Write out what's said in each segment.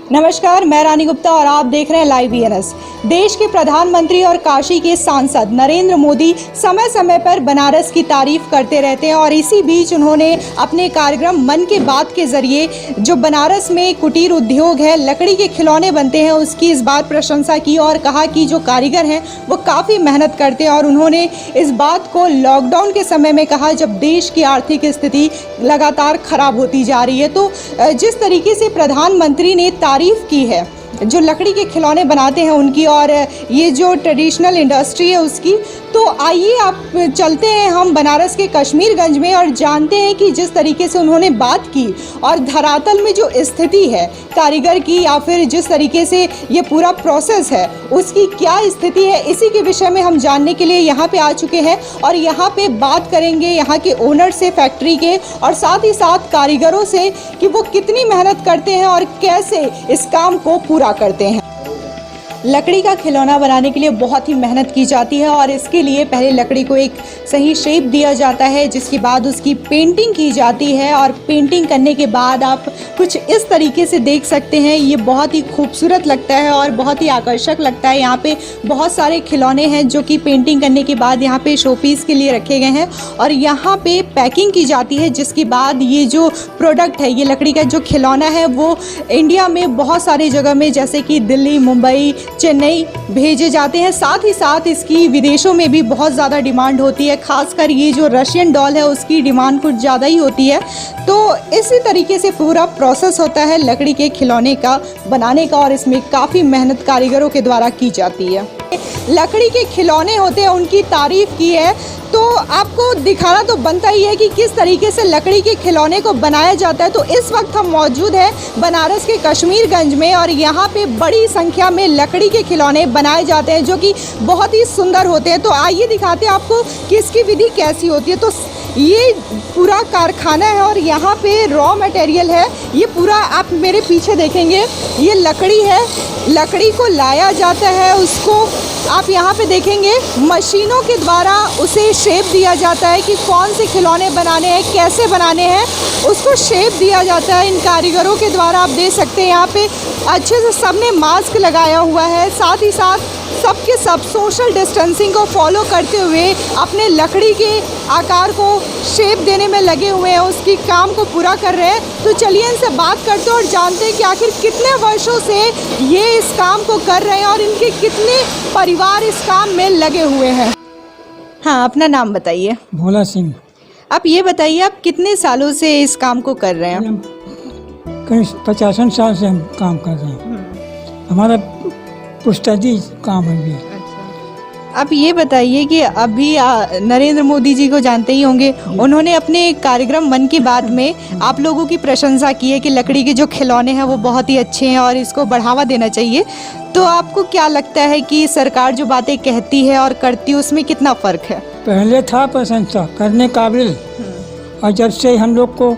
नमस्कार, मैं रानी गुप्ता और आप देख रहे हैं लाइव वीएनएस। देश के प्रधानमंत्री और काशी के सांसद नरेंद्र मोदी समय समय पर बनारस की तारीफ करते रहते हैं और इसी बीच उन्होंने अपने कार्यक्रम मन की बात के जरिए जो बनारस में कुटीर उद्योग है, लकड़ी के खिलौने बनते हैं, उसकी इस बार प्रशंसा की और कहा कि जो कारीगर हैं वो काफ़ी मेहनत करते हैं। और उन्होंने इस बात को लॉकडाउन के समय में कहा जब देश की आर्थिक स्थिति लगातार ख़राब होती जा रही है। तो जिस तरीके से प्रधानमंत्री ने तारीफ की है जो लकड़ी के खिलौने बनाते हैं उनकी और ये जो ट्रेडिशनल इंडस्ट्री है उसकी, तो आइए आप चलते हैं हम बनारस के कश्मीरगंज में और जानते हैं कि जिस तरीके से उन्होंने बात की और धरातल में जो स्थिति है कारीगर की या फिर जिस तरीके से ये पूरा प्रोसेस है उसकी क्या स्थिति है, इसी के विषय में हम जानने के लिए यहाँ पे आ चुके हैं और यहाँ पे बात करेंगे यहाँ के ओनर से, फैक्ट्री के, और साथ ही साथ कारीगरों से कि वो कितनी मेहनत करते हैं और कैसे इस काम को पूरा करते हैं। लकड़ी का खिलौना बनाने के लिए बहुत ही मेहनत की जाती है और इसके लिए पहले लकड़ी को एक सही शेप दिया जाता है, जिसके बाद उसकी पेंटिंग की जाती है और पेंटिंग करने के बाद आप कुछ इस तरीके से देख सकते हैं। ये बहुत ही खूबसूरत लगता है और बहुत ही आकर्षक लगता है। यहाँ पे बहुत सारे खिलौने हैं जो कि पेंटिंग करने के बाद यहाँ पे शोपीस के लिए रखे गए हैं और यहाँ पे पैकिंग की जाती है, जिसके बाद ये जो प्रोडक्ट है, ये लकड़ी का जो खिलौना है वो इंडिया में बहुत सारी जगह में जैसे कि दिल्ली, मुंबई, चेन्नई भेजे जाते हैं। साथ ही साथ इसकी विदेशों में भी बहुत ज़्यादा डिमांड होती है, खासकर ये जो रशियन डॉल है उसकी डिमांड कुछ ज़्यादा ही होती है। तो इसी तरीके से पूरा प्रोसेस होता है लकड़ी के खिलौने का बनाने का और इसमें काफ़ी मेहनत कारीगरों के द्वारा की जाती है। लकड़ी के खिलौने होते हैं, उनकी तारीफ़ की है तो आपको दिखाना तो बनता ही है कि किस तरीके से लकड़ी के खिलौने को बनाया जाता है। तो इस वक्त हम मौजूद हैं बनारस के कश्मीरगंज में और यहाँ पे बड़ी संख्या में लकड़ी के खिलौने बनाए जाते हैं जो कि बहुत ही सुंदर होते हैं। तो आइए दिखाते हैं आपको कि इसकी विधि कैसी होती है। तो ये पूरा कारखाना है और यहाँ पे रॉ मटेरियल है, ये पूरा आप मेरे पीछे देखेंगे, ये लकड़ी है, लकड़ी को लाया जाता है, उसको आप यहाँ पे देखेंगे मशीनों के द्वारा उसे शेप दिया जाता है कि कौन से खिलौने बनाने हैं, कैसे बनाने हैं, उसको शेप दिया जाता है इन कारीगरों के द्वारा। आप देख सकते हैं यहाँ पे अच्छे से सबने मास्क लगाया हुआ है, साथ ही साथ सबके सब सोशल डिस्टेंसिंग को फॉलो करते हुए अपने लकड़ी के आकार को शेप देने में लगे हुए हैं, उसकी काम को पूरा कर रहे हैं। तो चलिए इनसे बात करते हैं और जानते हैं कि आखिर कितने वर्षों से ये इस काम को कर रहे हैं और इनके कितने परिवार इस काम में लगे हुए हैं। हाँ, अपना नाम बताइए। भोला सिंह। आप ये बताइए आप कितने सालों से इस काम को कर रहे हैं? कहीं 50 साल से हम काम कर रहे हैं, हमारा पुश्तैदी काम है भी। आप ये बताइए कि अभी नरेंद्र मोदी जी को जानते ही होंगे, उन्होंने अपने कार्यक्रम मन की बात में आप लोगों की प्रशंसा की है कि लकड़ी के जो खिलौने हैं वो बहुत ही अच्छे हैं और इसको बढ़ावा देना चाहिए। तो आपको क्या लगता है कि सरकार जो बातें कहती है और करती है उसमें कितना फ़र्क है? पहले था प्रशंसा करने काबिल, और जब से हम लोग को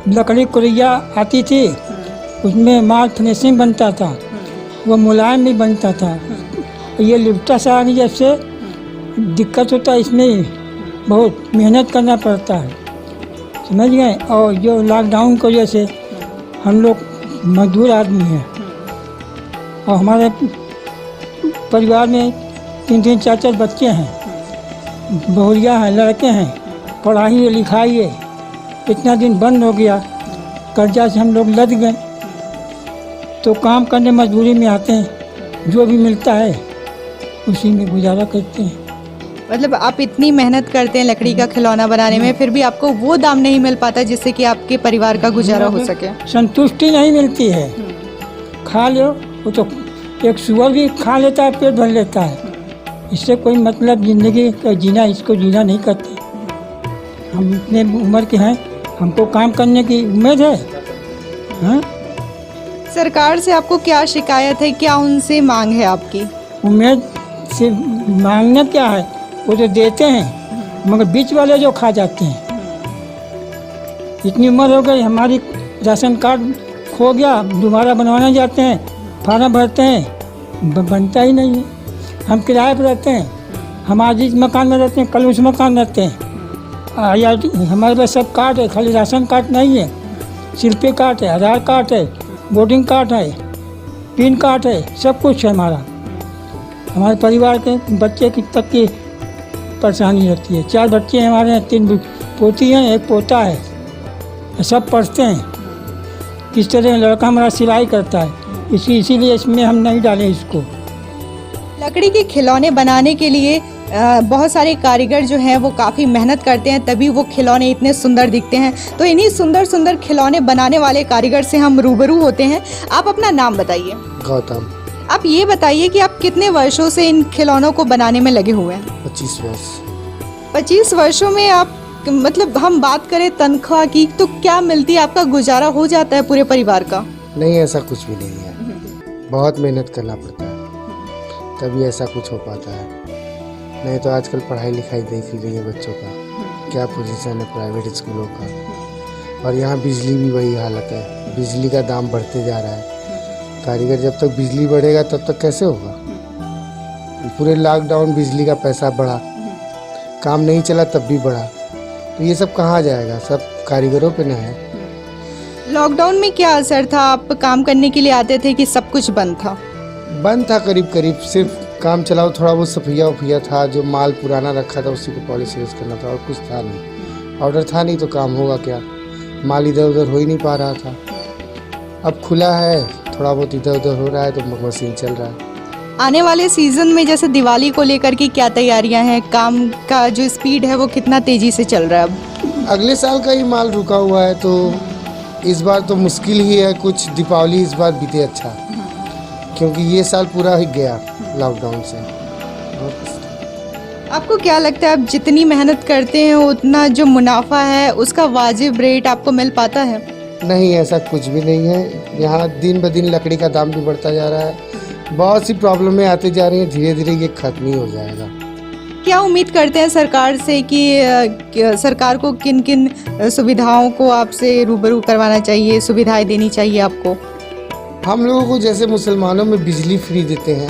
लकड़ी कुरिया आती थी उसमें माल फिनिशिंग बनता था, वो मुलायम भी बनता था। ये लिप्टा सा आने जब से दिक्कत होता है, इसमें बहुत मेहनत करना पड़ता है, समझ गए। और जो लॉकडाउन की वजह से हम लोग मजदूर आदमी हैं और हमारे परिवार में 3-3 4-4 बच्चे हैं, बहुरिया हैं, लड़के हैं, पढ़ाई लिखाई है, इतना दिन बंद हो गया, कर्जा से हम लोग लद गए, तो काम करने मजबूरी में आते हैं, जो भी मिलता है उसी में गुजारा करते हैं। मतलब आप इतनी मेहनत करते हैं लकड़ी का खिलौना बनाने में, फिर भी आपको वो दाम नहीं मिल पाता जिससे कि आपके परिवार का गुजारा हो सके? संतुष्टि नहीं मिलती है। खा लो, वो तो एक सुअर भी खा लेता है, पेट भर लेता है, इससे कोई मतलब ज़िंदगी का जीना, इसको जीना नहीं करते। हम इतने उम्र के हैं, हमको काम करने की उम्मीद है। हाँ, सरकार से आपको क्या शिकायत है, क्या उनसे मांग है आपकी? उम्मीद से मांगना क्या है, वो तो देते हैं मगर बीच वाले जो खा जाते हैं। इतनी उम्र हो गई, हमारी राशन कार्ड खो गया, दोबारा बनवाने जाते हैं, फार्म भरते हैं, बनता ही नहीं है। हम किराए पर रहते हैं, हम आज इस मकान में रहते हैं, कल उस मकान में रहते हैं। या हमारे पास सब कार्ड है, खाली राशन कार्ड नहीं है, शिल्पी कार्ड है, आधार कार्ड है, बोर्डिंग कार्ड है, पिन कार्ड है, सब कुछ है हमारा। हमारे परिवार के बच्चे की तक की परेशानी रहती है। 4 बच्चे हैं हमारे यहाँ, 3 पोती हैं, 1 पोता है। सब पढ़ते हैं। किस तरह लड़का हमारा सिलाई करता है, इसीलिए इसमें हम नहीं डालें इसको। लकड़ी के खिलौने बनाने के लिए बहुत सारे कारीगर जो हैं वो काफ़ी मेहनत करते हैं, तभी वो खिलौने इतने सुंदर दिखते हैं। तो इन्हीं सुंदर सुंदर खिलौने बनाने वाले कारीगर से हम रूबरू होते हैं। आप अपना नाम बताइए। गौतम। आप ये बताइए कि आप कितने वर्षों से इन खिलौनों को बनाने में लगे हुए हैं? 25 वर्ष। 25 वर्षों में आप, मतलब हम बात करें तनख्वाह की, तो क्या मिलती है? आपका गुजारा हो जाता है पूरे परिवार का? नहीं, ऐसा कुछ भी नहीं है। बहुत मेहनत करना पड़ता है, तभी ऐसा कुछ हो पाता है। नहीं तो आजकल पढ़ाई लिखाई देख ही रही है बच्चों का, क्या पोजीशन है प्राइवेट स्कूलों का। और यहाँ बिजली भी वही हालत है, बिजली का दाम बढ़ते जा रहा है। कारीगर जब तक बिजली बढ़ेगा तब तक कैसे होगा? पूरे लॉकडाउन बिजली का पैसा बढ़ा, काम नहीं चला तब भी बढ़ा, तो ये सब कहाँ जाएगा? सब कारीगरों पे न है। लॉकडाउन में क्या असर था? आप काम करने के लिए आते थे कि सब कुछ बंद था? बंद था करीब करीब, सिर्फ काम चलाओ, थोड़ा बहुत सफिया उफिया था, जो माल पुराना रखा था उसी को पॉलिश यूज़ करना था, और कुछ था नहीं। ऑर्डर था नहीं तो काम होगा क्या? माल इधर उधर हो ही नहीं पा रहा था। अब खुला है, थोड़ा बहुत इधर उधर हो रहा है तो मशीन चल रहा है। आने वाले सीजन में जैसे दिवाली को लेकर के क्या तैयारियां हैं? काम का जो स्पीड है वो कितना तेजी से चल रहा है अब? अगले साल का ही माल रुका हुआ है, तो इस बार तो मुश्किल ही है कुछ दीपावली इस बार बीते अच्छा, क्योंकि ये साल पूरा ही गया लॉकडाउन से। आपको क्या लगता है, आप जितनी मेहनत करते हैं उतना जो मुनाफा है उसका वाजिब रेट आपको मिल पाता है? नहीं, ऐसा कुछ भी नहीं है। यहाँ दिन ब दिन लकड़ी का दाम भी बढ़ता जा रहा है, बहुत सी प्रॉब्लमें आती जा रही हैं, धीरे धीरे ये खत्म ही हो जाएगा। क्या उम्मीद करते हैं सरकार से कि सरकार को किन किन सुविधाओं को आपसे रूबरू करवाना चाहिए, सुविधाएं देनी चाहिए आपको? हम लोगों को जैसे मुसलमानों में बिजली फ्री देते हैं,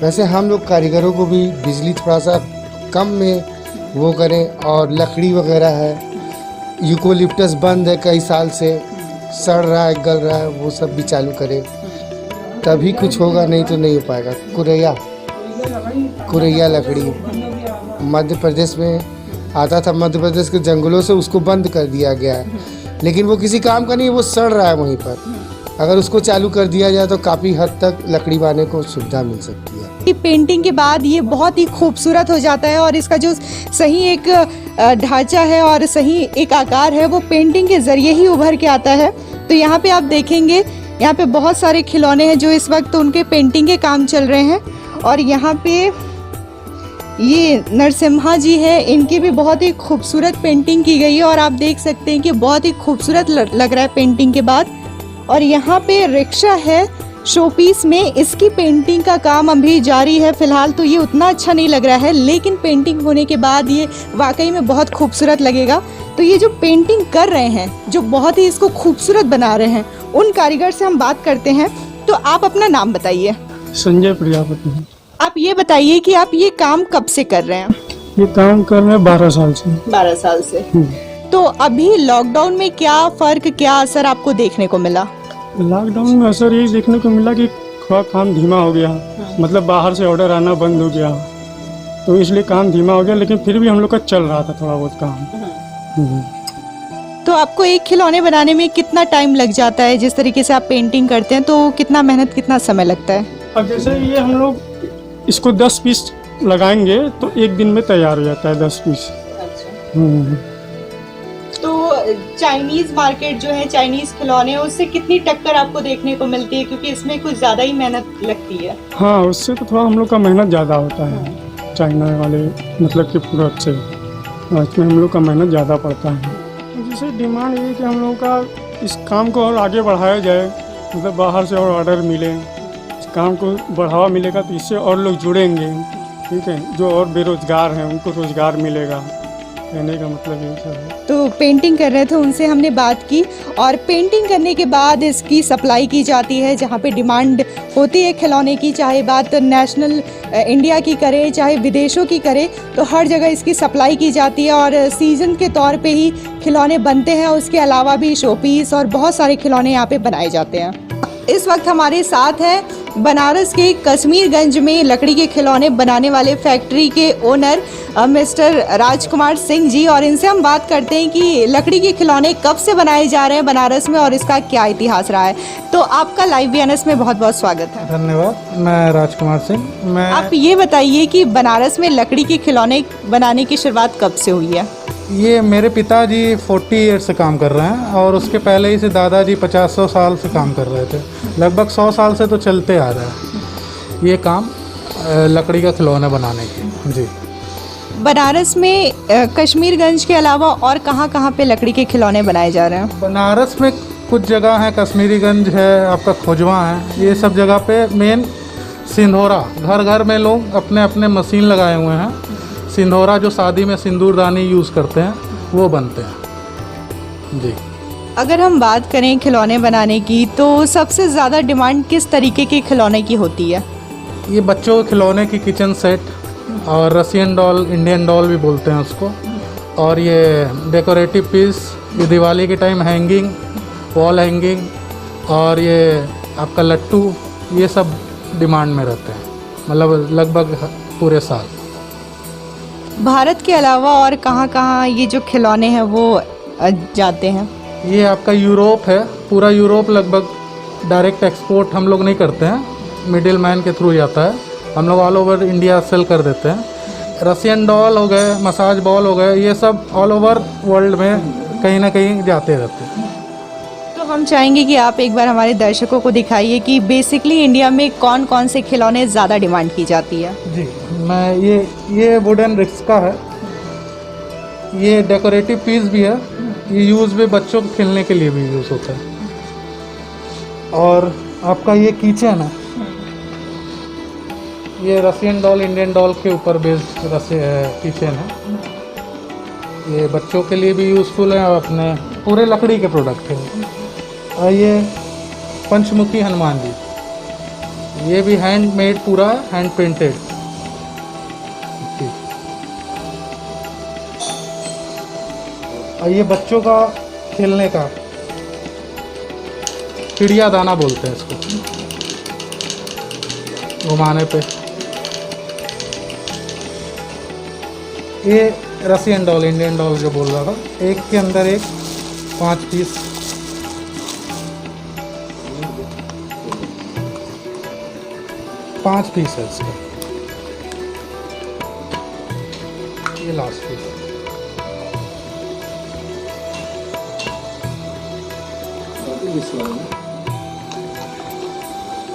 वैसे हम लोग कारीगरों को भी बिजली थोड़ा सा कम में वो करें। और लकड़ी वगैरह है, यूकोलिप्टस बंद है कई साल से, सड़ रहा है, गल रहा है, वो सब भी चालू करें, तभी कुछ होगा, नहीं तो नहीं हो पाएगा। कुरैया लकड़ी मध्य प्रदेश में आता था, मध्य प्रदेश के जंगलों से उसको बंद कर दिया गया है, लेकिन वो किसी काम का नहीं, वो सड़ रहा है वहीं पर। अगर उसको चालू कर दिया जाए तो काफ़ी हद तक लकड़ी बनाने को सुविधा मिल सकती है। पेंटिंग के बाद ये बहुत ही खूबसूरत हो जाता है, और इसका जो सही एक ढांचा है और सही एक आकार है वो पेंटिंग के ज़रिए ही उभर के आता है। तो यहाँ पे आप देखेंगे, यहाँ पे बहुत सारे खिलौने हैं जो इस वक्त उनके पेंटिंग के काम चल रहे हैं। और यहाँ पे ये नरसिम्हा जी है, इनकी भी बहुत ही खूबसूरत पेंटिंग की गई है, और आप देख सकते हैं कि बहुत ही खूबसूरत लग रहा है पेंटिंग के बाद। और यहाँ पे रिक्शा है शोपीस में, इसकी पेंटिंग का काम अभी जारी है। फिलहाल तो ये उतना अच्छा नहीं लग रहा है, लेकिन पेंटिंग होने के बाद ये वाकई में बहुत खूबसूरत लगेगा। तो ये जो पेंटिंग कर रहे हैं, जो बहुत ही इसको खूबसूरत बना रहे हैं, उन कारीगर से हम बात करते हैं। तो आप अपना नाम बताइए। संजय प्रजापति। आप ये बताइए कि आप ये काम कब से कर रहे हैं? ये काम कर रहे हैं 12 साल से। 12 साल से। तो अभी लॉकडाउन में क्या फ़र्क, क्या असर आपको देखने को मिला? लॉकडाउन में असर यही देखने को मिला कि थोड़ा काम धीमा हो गया, मतलब बाहर से ऑर्डर आना बंद हो गया, तो इसलिए काम धीमा हो गया, लेकिन फिर भी हम लोग का चल रहा था थोड़ा बहुत काम। तो आपको एक खिलौने बनाने में कितना टाइम लग जाता है? जिस तरीके से आप पेंटिंग करते हैं तो कितना मेहनत, कितना समय लगता है? अब जैसे ये हम लोग इसको 10 पीस लगाएंगे तो एक दिन में तैयार हो जाता है 10 पीस। तो चाइनीज मार्केट जो है, चाइनीज खिलौने, उससे कितनी टक्कर आपको देखने को मिलती है? क्योंकि इसमें कुछ ज़्यादा ही मेहनत लगती है। हाँ, उससे तो थोड़ा हम लोग का मेहनत ज़्यादा होता है। चाइना वाले मतलब कि प्रोडक्ट से इसमें हम लोग का मेहनत ज़्यादा पड़ता है। जैसे डिमांड ये है कि हम लोगों का इस काम को और आगे बढ़ाया जाए, मतलब बाहर से और ऑर्डर मिले, इस काम को बढ़ावा मिलेगा तो इससे और लोग जुड़ेंगे, ठीक है। जो और बेरोजगार हैं उनको रोजगार मिलेगा, कहने का मतलब यही सब है। तो पेंटिंग कर रहे थे, उनसे हमने बात की, और पेंटिंग करने के बाद इसकी सप्लाई की जाती है जहाँ पे डिमांड होती है खिलौने की, चाहे बात नेशनल इंडिया की करे चाहे विदेशों की करे, तो हर जगह इसकी सप्लाई की जाती है। और सीज़न के तौर पे ही खिलौने बनते हैं, उसके अलावा भी शोपीस और बहुत सारे खिलौने यहाँ पे बनाए जाते हैं। इस वक्त हमारे साथ हैं बनारस के कश्मीरगंज में लकड़ी के खिलौने बनाने वाले फैक्ट्री के ओनर मिस्टर राजकुमार सिंह जी, और इनसे हम बात करते हैं कि लकड़ी के खिलौने कब से बनाए जा रहे हैं बनारस में और इसका क्या इतिहास रहा है। तो आपका लाइव बीएनएस में बहुत बहुत स्वागत है। धन्यवाद। मैं राजकुमार सिंह। आप ये बताइए कि बनारस में लकड़ी के खिलौने बनाने की शुरुआत कब से हुई है? ये मेरे पिताजी 40 ईयर से काम कर रहे हैं और उसके पहले ही से दादाजी 50-100 साल से काम कर रहे थे। लगभग 100 साल से तो चलते आ रहा है ये काम लकड़ी का खिलौना बनाने की। जी, बनारस में कश्मीरगंज के अलावा और कहाँ पे लकड़ी के खिलौने बनाए जा रहे हैं? बनारस में कुछ जगह है, कश्मीरीगंज है, आपका खोजवा है, ये सब जगह पे मेन सिंधोरा, घर घर में लोग अपने अपने मशीन लगाए हुए हैं। सिंधोरा जो शादी में सिंदूरदानी यूज़ करते हैं वो बनते हैं। जी, अगर हम बात करें खिलौने बनाने की तो सबसे ज़्यादा डिमांड किस तरीके के खिलौने की होती है? ये बच्चों के खिलौने की किचन सेट और रसियन डॉल, इंडियन डॉल भी बोलते हैं उसको, और ये डेकोरेटिव पीस, ये दिवाली के टाइम हैंगिंग, वॉल हैंगिंग, और ये आपका लट्टू, ये सब डिमांड में रहते हैं, मतलब लगभग पूरे साल। भारत के अलावा और कहाँ ये जो खिलौने हैं वो जाते हैं? ये आपका यूरोप है, पूरा यूरोप लगभग डायरेक्ट एक्सपोर्ट हम लोग नहीं करते हैं, मिडिल मैन के थ्रू जाता है। हम लोग ऑल ओवर इंडिया सेल कर देते हैं। रसियन डॉल हो गए, मसाज बॉल हो गए, ये सब ऑल ओवर वर्ल्ड में कहीं ना कहीं जाते रहते हैं। तो हम चाहेंगे कि आप एक बार हमारे दर्शकों को दिखाइए कि बेसिकली इंडिया में कौन कौन से खिलौने ज़्यादा डिमांड की जाती है। जी, मैं ये वुडन रिक्शा है, ये डेकोरेटिव पीस भी है, ये यूज़ भी बच्चों को खेलने के लिए भी यूज़ होता है। और आपका ये किचन है, ये रसियन डॉल, इंडियन डॉल के ऊपर बेस्ड किचन है। ये बच्चों के लिए भी यूज़फुल है और अपने पूरे लकड़ी के प्रोडक्ट है। और ये पंचमुखी हनुमान जी, ये भी हैंडमेड, पूरा हैंड पेंटेड। और ये बच्चों का खेलने का चिड़िया दाना बोलते हैं इसको, घुमाने पे। ये रसियन डॉल, इंडियन डॉल जो बोल रहा था, एक के अंदर एक 5 पीस। पाँच पीस है इसका, ये लास्ट पीस।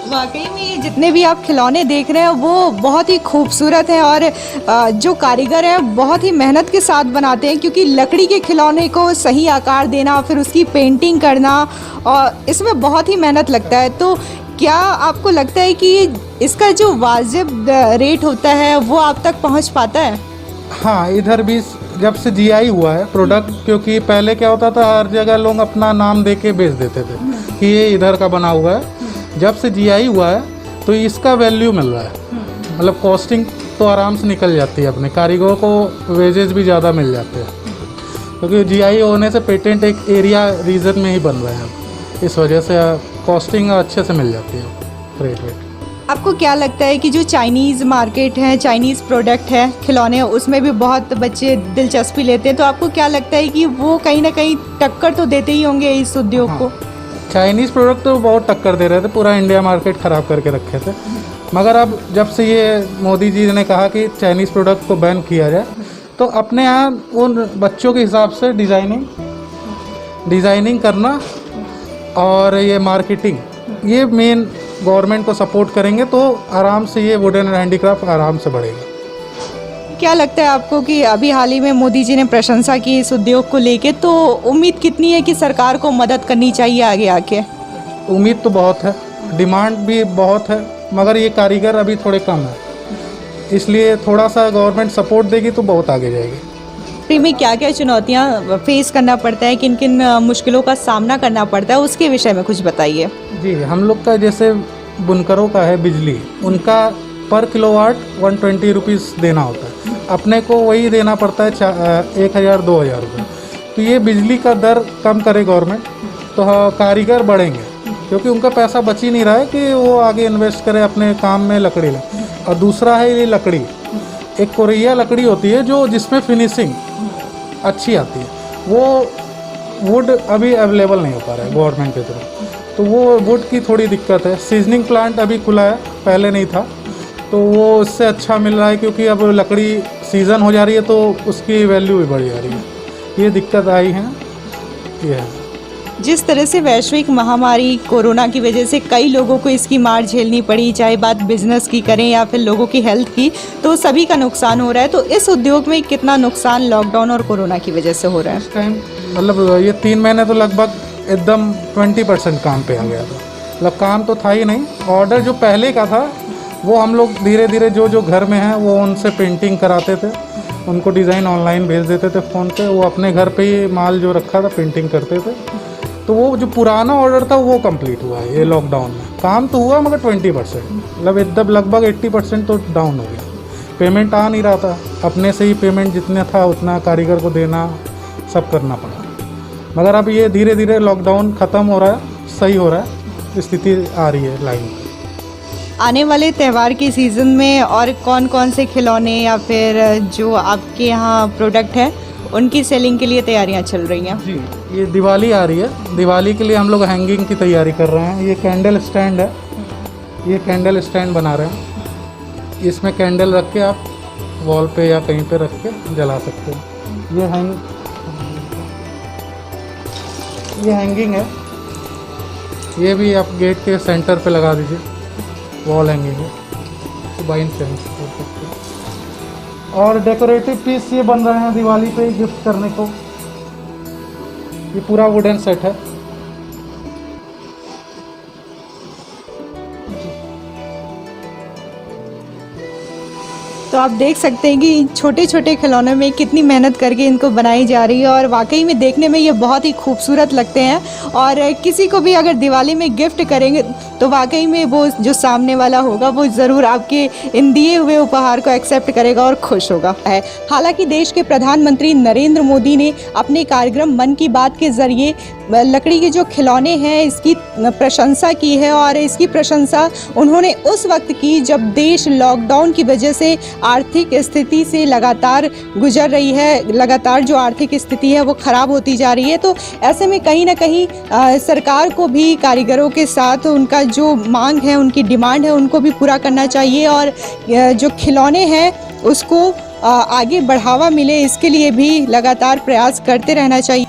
वाकई में ये जितने भी आप खिलौने देख रहे हैं वो बहुत ही खूबसूरत हैं और जो कारीगर हैं बहुत ही मेहनत के साथ बनाते हैं, क्योंकि लकड़ी के खिलौने को सही आकार देना, फिर उसकी पेंटिंग करना, और इसमें बहुत ही मेहनत लगता है। तो क्या आपको लगता है कि इसका जो वाजिब रेट होता है वो आप तक पहुंच पाता है? हाँ, इधर भी जब से जीआई हुआ है प्रोडक्ट, क्योंकि पहले क्या होता था, हर जगह लोग अपना नाम दे के बेच देते थे कि ये इधर का बना हुआ है। जब से जीआई हुआ है तो इसका वैल्यू मिल रहा है, मतलब कॉस्टिंग तो आराम से निकल जाती है, अपने कारीगरों को वेजेस भी ज़्यादा मिल जाते हैं, क्योंकि जीआई होने से पेटेंट एक एरिया रीजन में ही बन रहे हैं, इस वजह से कॉस्टिंग अच्छे से मिल जाती है, रेट वेट। आपको क्या लगता है कि जो चाइनीज़ मार्केट है, चाइनीज़ प्रोडक्ट है खिलौने, उसमें भी बहुत बच्चे दिलचस्पी लेते हैं, तो आपको क्या लगता है कि वो कहीं ना कहीं टक्कर तो देते ही होंगे इस उद्योग को? चाइनीज़ प्रोडक्ट तो बहुत टक्कर दे रहे थे, पूरा इंडिया मार्केट ख़राब करके रखे थे। मगर अब जब से ये मोदी जी ने कहा कि चाइनीज़ प्रोडक्ट को बैन किया जाए, तो अपने यहाँ उन बच्चों के हिसाब से डिज़ाइनिंग करना और ये मार्केटिंग, ये मेन गवर्नमेंट को सपोर्ट करेंगे तो आराम से ये वुडन एंड हैंडीक्राफ्ट आराम से बढ़ेगा। क्या लगता है आपको कि अभी हाल ही में मोदी जी ने प्रशंसा की इस उद्योग को लेके, तो उम्मीद कितनी है कि सरकार को मदद करनी चाहिए आगे आके? उम्मीद तो बहुत है, डिमांड भी बहुत है, मगर ये कारीगर अभी थोड़े कम है, इसलिए थोड़ा सा गवर्नमेंट सपोर्ट देगी तो बहुत आगे जाएगी। में क्या क्या चुनौतियाँ फेस करना पड़ता है, किन किन मुश्किलों का सामना करना पड़ता है, उसके विषय में कुछ बताइए। जी, हम लोग का जैसे बुनकरों का है बिजली, उनका पर किलोवाट 120 रुपीज़ देना होता है, अपने को वही देना पड़ता है 1000-2000 रुपये। तो ये बिजली का दर कम करे गवर्नमेंट तो कारीगर बढ़ेंगे, क्योंकि उनका पैसा बच ही नहीं रहा है कि वो आगे इन्वेस्ट करे अपने काम में लकड़ी ला। और दूसरा है ये लकड़ी, एक कोरिया लकड़ी होती है जो जिसमें फिनिशिंग अच्छी आती है, वो वुड अभी अवेलेबल नहीं हो पा रहा है गवर्नमेंट के थ्रू, तो वो वुड की थोड़ी दिक्कत है। सीजनिंग प्लांट अभी खुला है, पहले नहीं था, तो वो उससे अच्छा मिल रहा है क्योंकि अब लकड़ी सीज़न हो जा रही है तो उसकी वैल्यू भी बढ़ जा रही है। ये दिक्कत आई है, ये है। जिस तरह से वैश्विक महामारी कोरोना की वजह से कई लोगों को इसकी मार झेलनी पड़ी, चाहे बात बिजनेस की करें या फिर लोगों की हेल्थ की, तो सभी का नुकसान हो रहा है। तो इस उद्योग में कितना नुकसान लॉकडाउन और कोरोना की वजह से हो रहा है? इस टाइम मतलब ये 3 महीने तो लगभग एकदम 20% काम पे आ गया था। मतलब काम तो था ही नहीं। ऑर्डर जो पहले का था वो हम लोग धीरे धीरे जो घर में हैं वो उनसे पेंटिंग कराते थे, उनको डिज़ाइन ऑनलाइन भेज देते थे फ़ोन पे, वो अपने घर पे ही माल जो रखा था पेंटिंग करते थे। तो वो जो पुराना ऑर्डर था वो कंप्लीट हुआ है ये लॉकडाउन में। काम तो हुआ मगर 20%, मतलब एकदम लगभग 80% तो डाउन हो गया। पेमेंट आ नहीं रहा था, अपने से ही पेमेंट जितना था उतना कारीगर को देना, सब करना पड़ा। मगर अब ये धीरे धीरे लॉकडाउन ख़त्म हो रहा है, सही हो रहा है, स्थिति आ रही है लाइन। आने वाले त्यौहार के सीज़न में और कौन कौन से खिलौने या फिर जो आपके यहाँ प्रोडक्ट है उनकी सेलिंग के लिए तैयारियां चल रही हैं? जी, ये दिवाली आ रही है, दिवाली के लिए हम लोग हैंगिंग की तैयारी कर रहे हैं। ये कैंडल स्टैंड है, ये कैंडल स्टैंड बना रहे हैं। इसमें कैंडल रख के आप वॉल पे या कहीं पे रख के जला सकते हैं। ये हैंगिंग है, ये भी आप गेट के सेंटर पे लगा दीजिए, वॉल हैंगिंग है, बाइन सेंस कर सकते हैं। और डेकोरेटिव पीस ये बन रहे हैं दिवाली पे गिफ्ट करने को। ये पूरा वुडन सेट है। तो आप देख सकते हैं कि छोटे छोटे खिलौनों में कितनी मेहनत करके इनको बनाई जा रही है और वाकई में देखने में ये बहुत ही खूबसूरत लगते हैं। और किसी को भी अगर दिवाली में गिफ्ट करेंगे तो वाकई में वो जो सामने वाला होगा वो ज़रूर आपके इन दिए हुए उपहार को एक्सेप्ट करेगा और खुश होगा। हालांकि देश के प्रधानमंत्री नरेंद्र मोदी ने अपने कार्यक्रम मन की बात के ज़रिए लकड़ी के जो खिलौने हैं इसकी प्रशंसा की है। और इसकी प्रशंसा उन्होंने उस वक्त की जब देश लॉकडाउन की वजह से आर्थिक स्थिति से लगातार गुजर रही है, लगातार जो आर्थिक स्थिति है वो ख़राब होती जा रही है। तो ऐसे में कहीं ना कहीं सरकार को भी कारीगरों के साथ उनका जो मांग है, उनकी डिमांड है, उनको भी पूरा करना चाहिए। और जो खिलौने हैं उसको आगे बढ़ावा मिले, इसके लिए भी लगातार प्रयास करते रहना चाहिए।